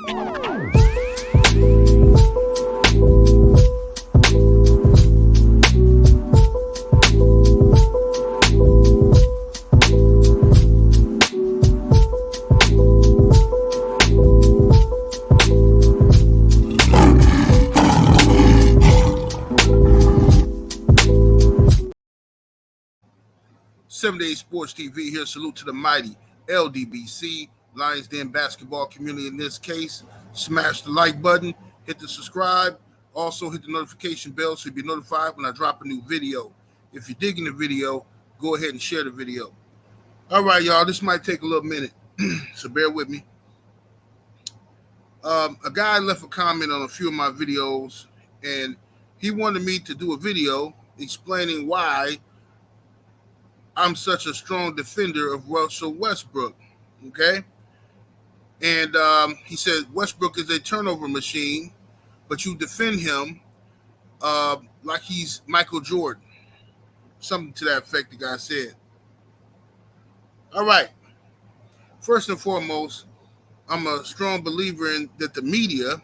7-Day Sports TV here. Salute to the mighty ldbc Lions Den basketball community. In this case, smash the like button, hit the subscribe, also hit the notification bell so you'll be notified when I drop a new video. If you're digging the video, go ahead and share the video. All right, y'all, this might take a little minute, so bear with me. A guy left a comment on a few of my videos, and he wanted me to do a video explaining why I'm such a strong defender of Russell Westbrook, okay? And he said Westbrook is a turnover machine, but you defend him like he's Michael Jordan. Something to that effect, the guy said. All right. First and foremost, I'm a strong believer in that the media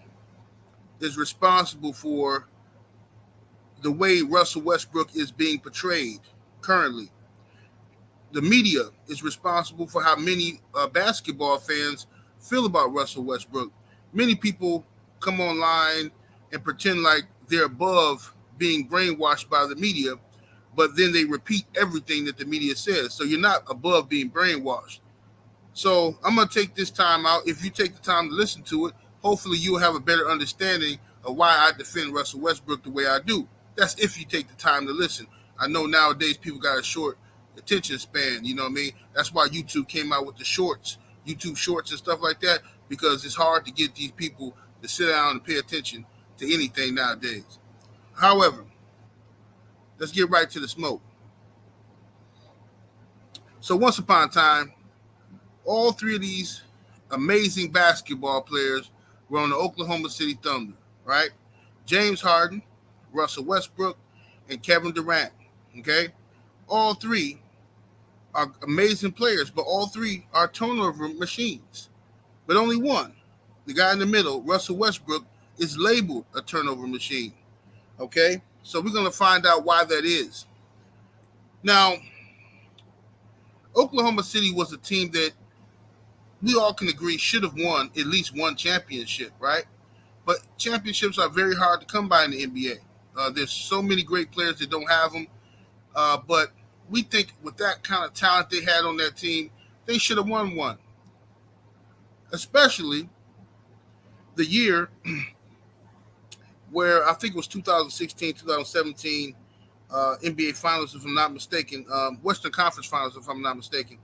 is responsible for the way Russell Westbrook is being portrayed currently. The media is responsible for how many basketball fans feel about Russell Westbrook. Many people come online and pretend like they're above being brainwashed by the media, but then they repeat everything that the media says. So you're not above being brainwashed. So I'm going to take this time out. If you take the time to listen to it, hopefully you'll have a better understanding of why I defend Russell Westbrook the way I do. That's if you take the time to listen. I know nowadays people got a short attention span, you know what I mean? That's why YouTube came out with the shorts, YouTube shorts and stuff like that, because it's hard to get these people to sit down and pay attention to anything nowadays. However, let's get right to the smoke. So once upon a time, all three of these amazing basketball players were on the Oklahoma City Thunder, right? James Harden, Russell Westbrook, and Kevin Durant, okay? All three are amazing players, but all three are turnover machines. But only one, the guy in the middle, Russell Westbrook, is labeled a turnover machine. Okay? So we're going to find out why that is. Now, Oklahoma City was a team that we all can agree should have won at least one championship, right? But championships are very hard to come by in the NBA. There's so many great players that don't have them. But we think with that kind of talent they had on that team, they should have won one. Especially the year where I think it was 2016, 2017 NBA Finals, if I'm not mistaken, Western Conference Finals, if I'm not mistaken,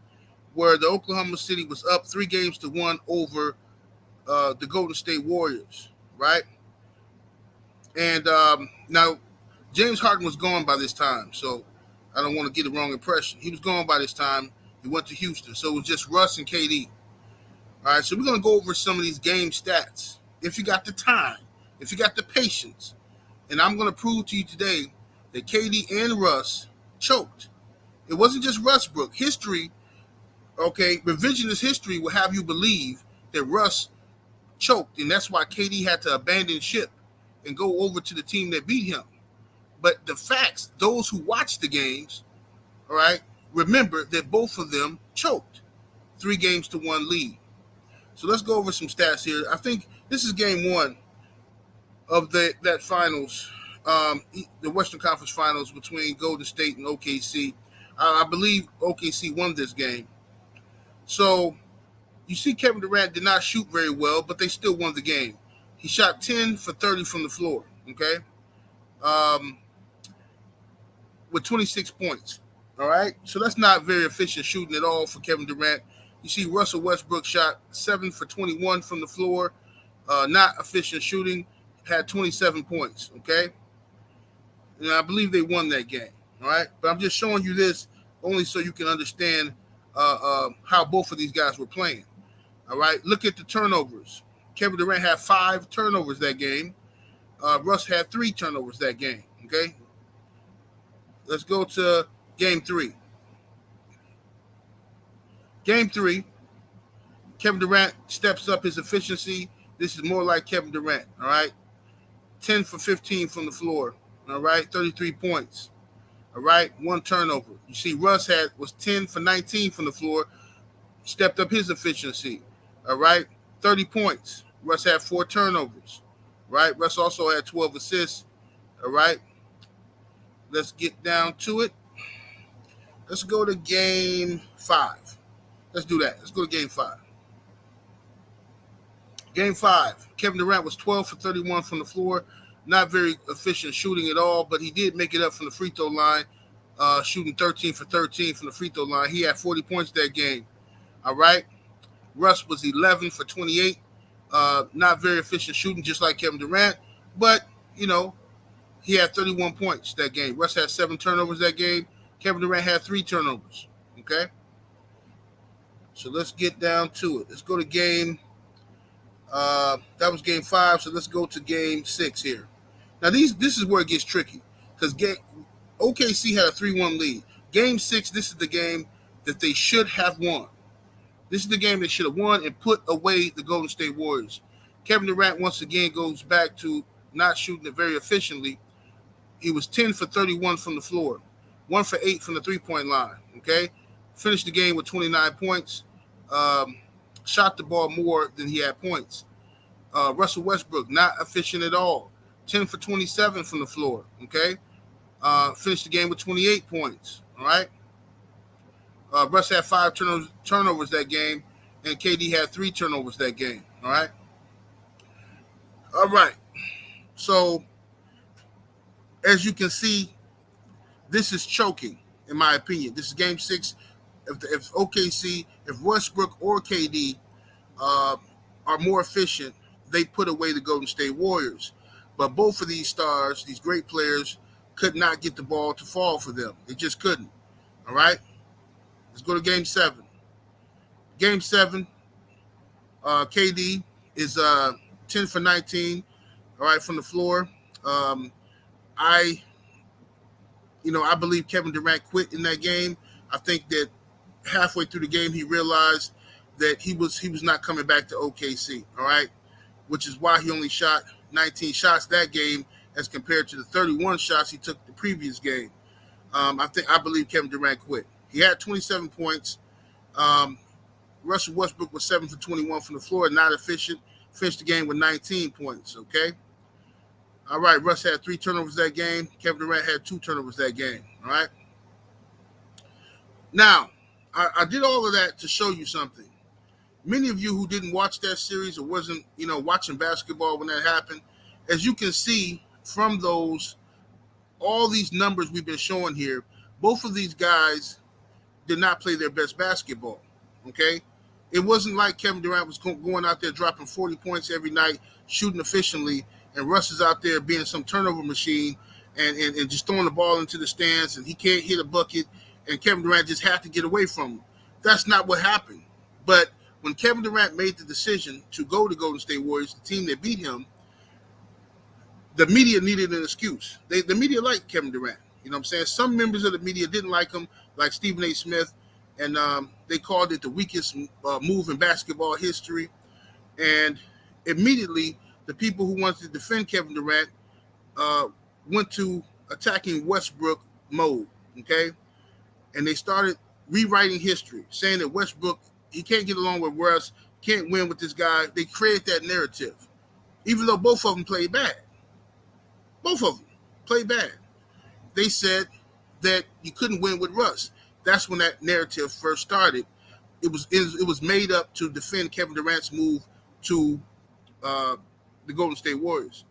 where the Oklahoma City was up 3-1 over the Golden State Warriors, right? And now James Harden was gone by this time, so I don't want to get the wrong impression. He was gone by this time. He went to Houston, so it was just Russ and KD. All right, so we're going to go over some of these game stats. If you got the time, if you got the patience, and I'm going to prove to you today that KD and Russ choked. It wasn't just Westbrook. History, okay, revisionist history will have you believe that Russ choked, and that's why KD had to abandon ship and go over to the team that beat him. But the facts, those who watched the games, all right, remember that both of them choked. 3-1 lead. So let's go over some stats here. I think this is game one of that finals, the Western Conference Finals between Golden State and OKC. I believe OKC won this game. So you see Kevin Durant did not shoot very well, but they still won the game. He shot 10 for 30 from the floor, okay? With 26 points, all right? So that's not very efficient shooting at all for Kevin Durant. You see Russell Westbrook shot 7 for 21 from the floor, not efficient shooting, had 27 points, okay? And I believe they won that game, all right? But I'm just showing you this only so you can understand how both of these guys were playing, all right? Look at the turnovers. Kevin Durant had 5 turnovers that game. Russ had 3 turnovers that game, okay? Let's go to game 3. Game 3, Kevin Durant steps up his efficiency This is more like Kevin Durant. All right, 10 for 15 from the floor. All right, 33 points. All right, one turnover. You see, Russ was 10 for 19 from the floor, stepped up his efficiency. All right, 30 points. Russ had 4 turnovers. Right, Russ also had 12 assists. All right, let's get down to it. Let's go to game 5. Let's do that. Let's go to game 5. Game 5. Kevin Durant was 12 for 31 from the floor. Not very efficient shooting at all, but he did make it up from the free throw line, shooting 13 for 13 from the free throw line. He had 40 points that game. All right. Russ was 11 for 28. Not very efficient shooting, just like Kevin Durant, but, he had 31 points that game. Russ had 7 turnovers that game. Kevin Durant had 3 turnovers. Okay? So let's get down to it. Let's go to game. That was game 5, so let's go to game 6 here. Now, this is where it gets tricky because OKC had a 3-1 lead. Game 6, this is the game that they should have won. This is the game they should have won and put away the Golden State Warriors. Kevin Durant, once again, goes back to not shooting it very efficiently. He was 10 for 31 from the floor, 1 for 8 from the three-point line, okay? Finished the game with 29 points, shot the ball more than he had points. Russell Westbrook, not efficient at all, 10 for 27 from the floor, okay? Finished the game with 28 points, all right? Russ had 5 turnovers that game, and KD had 3 turnovers that game, all right? All right. So, as you can see, this is choking, in my opinion. This is game 6. If OKC, if Westbrook or KD are more efficient, they put away the Golden State Warriors. But both of these stars, these great players, could not get the ball to fall for them. They just couldn't. All right? Let's go to game 7. Game 7, KD is 10 for 19, all right, from the floor. I believe Kevin Durant quit in that game. I think that halfway through the game, he realized that he was not coming back to OKC, all right, which is why he only shot 19 shots that game as compared to the 31 shots he took the previous game. I believe Kevin Durant quit. He had 27 points. Russell Westbrook was 7 for 21 from the floor, not efficient. Finished the game with 19 points, okay? All right, Russ had 3 turnovers that game. Kevin Durant had 2 turnovers that game, all right? Now, I did all of that to show you something. Many of you who didn't watch that series or wasn't, watching basketball when that happened, as you can see from all these numbers we've been showing here, both of these guys did not play their best basketball, okay? It wasn't like Kevin Durant was going out there dropping 40 points every night, shooting efficiently, and Russ is out there being some turnover machine and just throwing the ball into the stands, and he can't hit a bucket, and Kevin Durant just had to get away from him. That's not what happened. But when Kevin Durant made the decision to go to Golden State Warriors, the team that beat him, the media needed an excuse. The media liked Kevin Durant. You know what I'm saying? Some members of the media didn't like him, like Stephen A. Smith, and they called it the weakest move in basketball history. And immediately, the people who wanted to defend Kevin Durant went to attacking Westbrook mode, okay? And they started rewriting history, saying that Westbrook, he can't get along with Russ, can't win with this guy. They created that narrative, even though both of them played bad. Both of them played bad. They said that you couldn't win with Russ. That's when that narrative first started. It was made up to defend Kevin Durant's move to the Golden State Warriors.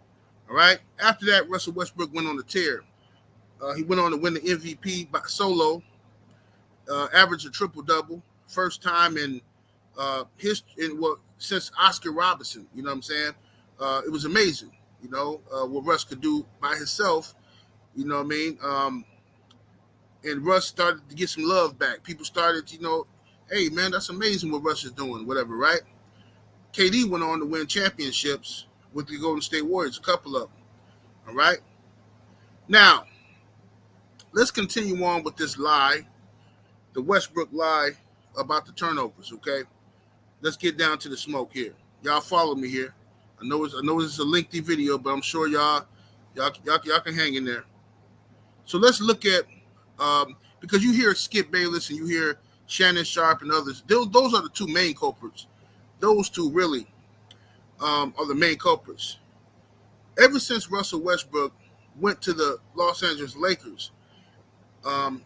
All right. After that, Russell Westbrook went on a tear. He went on to win the MVP by solo, averaged a triple-double, first time in since Oscar Robertson. You know what I'm saying? It was amazing. What Russ could do by himself. You know what I mean? And Russ started to get some love back. People started, hey, man, that's amazing what Russ is doing, whatever, right? KD went on to win championships with the Golden State Warriors, a couple of them, all right? Now, let's continue on with this lie, the Westbrook lie about the turnovers, okay? Let's get down to the smoke here. Y'all follow me here. I know it's a lengthy video, but I'm sure y'all can hang in there. So let's look at because you hear Skip Bayless and you hear Shannon Sharp and others. Those are the two main culprits. Those two really are the main culprits. Ever since Russell Westbrook went to the Los Angeles Lakers, um,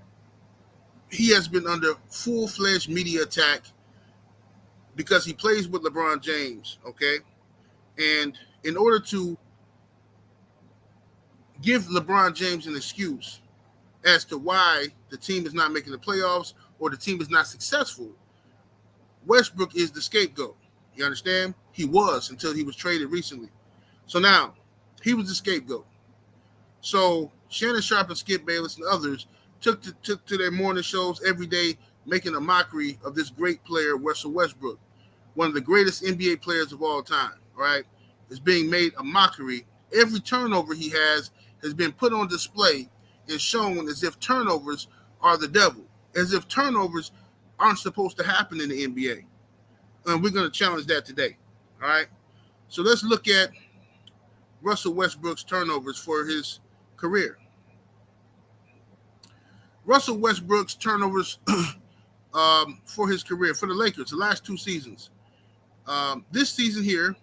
he has been under full-fledged media attack because he plays with LeBron James, okay? And in order to give LeBron James an excuse as to why the team is not making the playoffs or the team is not successful, Westbrook is the scapegoat. You understand? He was until he was traded recently. So now, he was the scapegoat. So Shannon Sharp and Skip Bayless and others took to their morning shows every day, making a mockery of this great player, Russell Westbrook, one of the greatest NBA players of all time, right? Is being made a mockery. Every turnover he has been put on display and shown as if turnovers are the devil, as if turnovers aren't supposed to happen in the NBA. And we're going to challenge that today, all right? So let's look at Russell Westbrook's turnovers for his career. Russell Westbrook's turnovers for his career, for the Lakers, the last two seasons. This season here,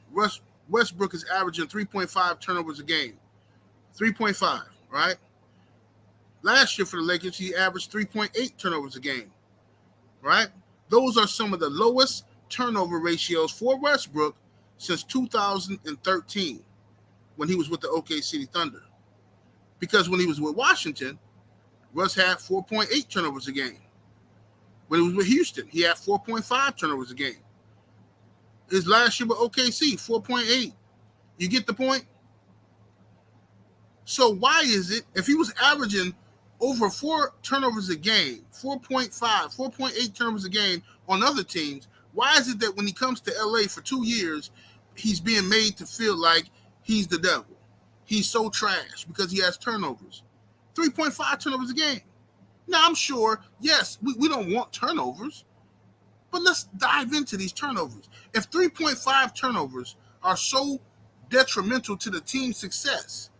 Westbrook is averaging 3.5 turnovers a game. 3.5, right? Last year for the Lakers, he averaged 3.8 turnovers a game, right? Those are some of the lowest turnover ratios for Westbrook since 2013 when he was with the OKC Thunder. Because when he was with Washington, Russ had 4.8 turnovers a game. When he was with Houston, he had 4.5 turnovers a game. His last year with OKC, 4.8. You get the point? So why is it, if he was averaging over 4 turnovers a game, 4.5, 4.8 turnovers a game on other teams, why is it that when he comes to LA for 2 years, he's being made to feel like he's the devil? He's so trash because he has turnovers. 3.5 turnovers a game. Now, I'm sure, yes, we don't want turnovers, but let's dive into these turnovers. If 3.5 turnovers are so detrimental to the team's success,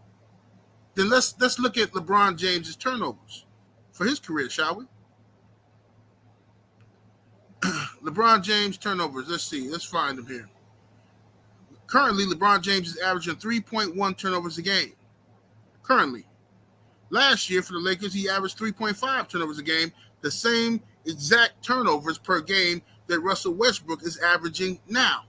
then let's look at LeBron James' turnovers for his career, shall we? LeBron James turnovers. Let's see. Let's find them here. Currently, LeBron James is averaging 3.1 turnovers a game. Currently. Last year for the Lakers, he averaged 3.5 turnovers a game, the same exact turnovers per game that Russell Westbrook is averaging now.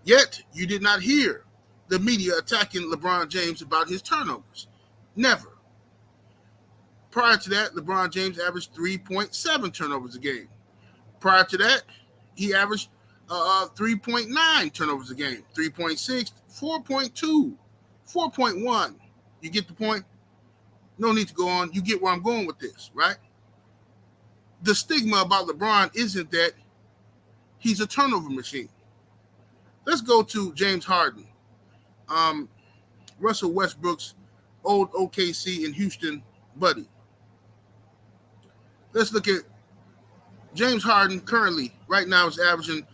Yet, you did not hear the media attacking LeBron James about his turnovers. Never. Prior to that, LeBron James averaged 3.7 turnovers a game. Prior to that, he averaged 3.9 turnovers a game, 3.6, 4.2, 4.1. You get the point? No need to go on. You get where I'm going with this, right? The stigma about LeBron isn't that he's a turnover machine. Let's go to James Harden, Russell Westbrook's old OKC and Houston buddy. Let's look at James Harden currently, right now, is averaging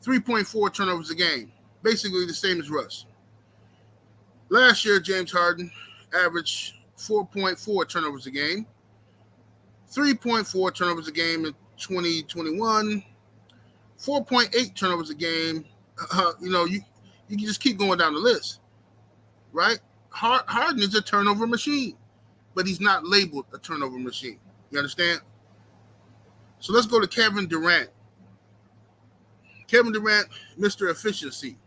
3.4 turnovers a game, basically the same as Russ. Last year, James Harden averaged 4.4 turnovers a game, 3.4 turnovers a game in 2021, 4.8 turnovers a game. You can just keep going down the list, right? Harden is a turnover machine, but he's not labeled a turnover machine. You understand? So let's go to Kevin Durant. Kevin Durant, Mr. Efficiency.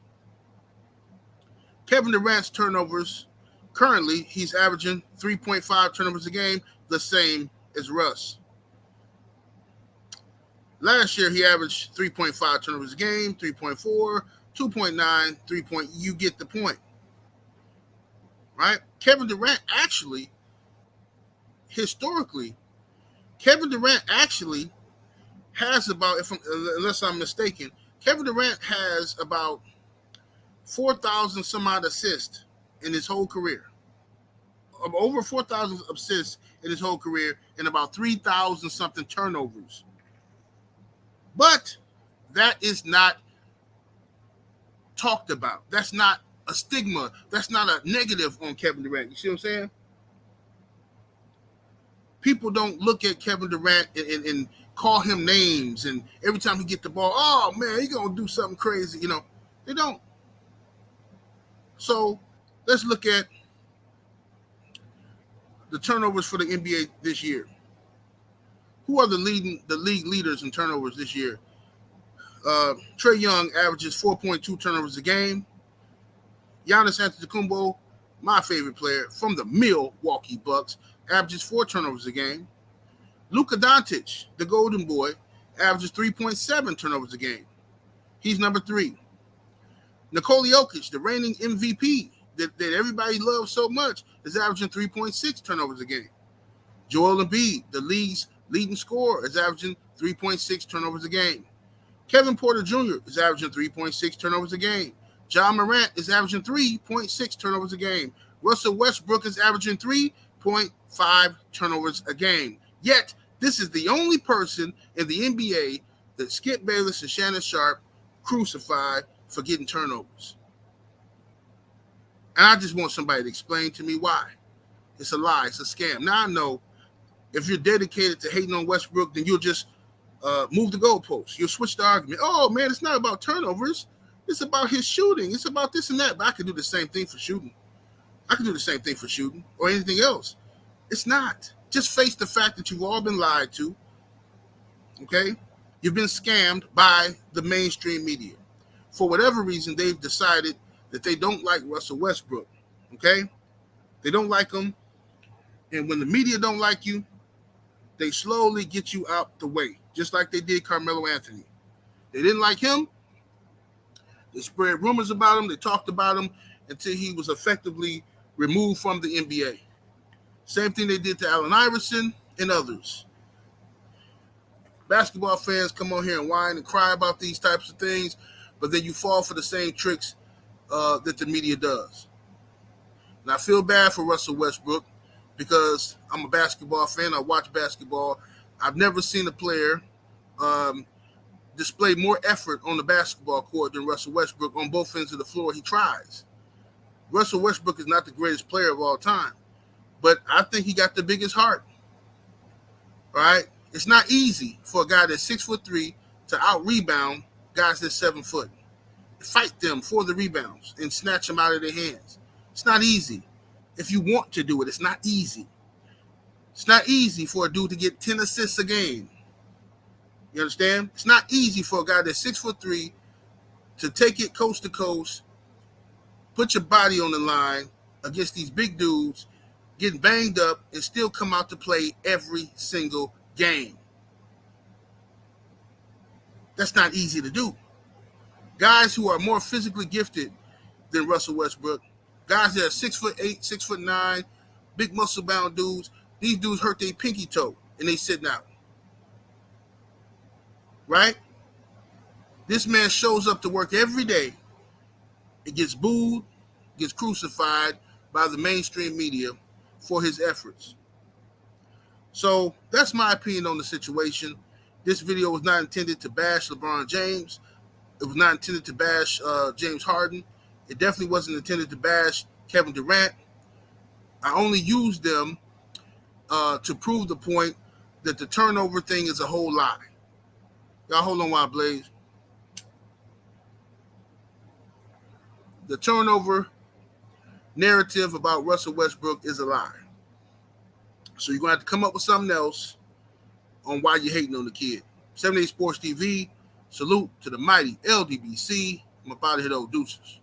Kevin Durant's turnovers, currently, he's averaging 3.5 turnovers a game, the same as Russ. Last year, he averaged 3.5 turnovers a game, 3.4, 2.9, 3. You get the point, right? Kevin Durant actually, historically, Kevin Durant actually has about, unless I'm mistaken, Kevin Durant has about 4,000 some odd assists in his whole career. Over 4,000 assists in his whole career and about 3,000 something turnovers. But that is not talked about. That's not a stigma. That's not a negative on Kevin Durant. You see what I'm saying? People don't look at Kevin Durant and call him names, and every time he get the ball, oh man, he gonna do something crazy. They don't. So let's look at the turnovers for the NBA this year. Who are the league leaders in turnovers this year? Trae Young averages 4.2 turnovers a game. Giannis Antetokounmpo, my favorite player from the Milwaukee Bucks, averages 4 turnovers a game. Luka Doncic, the golden boy, averages 3.7 turnovers a game. He's number 3. Nikola Jokic, the reigning MVP that everybody loves so much, is averaging 3.6 turnovers a game. Joel Embiid, the league's leading scorer, is averaging 3.6 turnovers a game. Kevin Porter Jr. is averaging 3.6 turnovers a game. John Morant is averaging 3.6 turnovers a game. Russell Westbrook is averaging 3.5 turnovers a game. Yet, this is the only person in the NBA that Skip Bayless and Shannon Sharp crucified for getting turnovers. And I just want somebody to explain to me why. It's a lie. It's a scam. Now I know if you're dedicated to hating on Westbrook, then you'll just move the goalposts. You'll switch the argument. Oh, man, it's not about turnovers. It's about his shooting. It's about this and that. But I can do the same thing for shooting. I can do the same thing for shooting or anything else. It's not. Just face the fact that you've all been lied to. Okay? You've been scammed by the mainstream media. For whatever reason, they've decided that they don't like Russell Westbrook. Okay? They don't like him. And when the media don't like you, they slowly get you out the way, just like they did Carmelo Anthony. They didn't like him. They spread rumors about him. They talked about him until he was effectively removed from the NBA. Same thing they did to Allen Iverson and others. Basketball fans come on here and whine and cry about these types of things, but then you fall for the same tricks that the media does. And I feel bad for Russell Westbrook because I'm a basketball fan. I watch basketball. I've never seen a player display more effort on the basketball court than Russell Westbrook on both ends of the floor. He tries. Russell Westbrook is not the greatest player of all time, but I think he got the biggest heart. All right? It's not easy for a guy that's 6'3" to out-rebound guys that's 7 foot. Fight them for the rebounds and snatch them out of their hands. It's not easy. If you want to do it, it's not easy. It's not easy for a dude to get 10 assists a game. You understand? It's not easy for a guy that's 6'3" to take it coast to coast, put your body on the line against these big dudes, getting banged up, and still come out to play every single game. That's not easy to do. Guys who are more physically gifted than Russell Westbrook, guys that are 6'8", 6'9", big muscle-bound dudes, these dudes hurt their pinky toe and they sitting out. Right? This man shows up to work every day. It gets booed, gets crucified by the mainstream media for his efforts. So that's my opinion on the situation. This video was not intended to bash LeBron James. It was not intended to bash James Harden. It definitely wasn't intended to bash Kevin Durant. I only used them to prove the point that the turnover thing is a whole lie. Y'all hold on while I blaze. The turnover narrative about Russell Westbrook is a lie. So you're going to have to come up with something else on why you're hating on the kid. 78 Sports TV, salute to the mighty LDBC. I'm about to hit those deuces.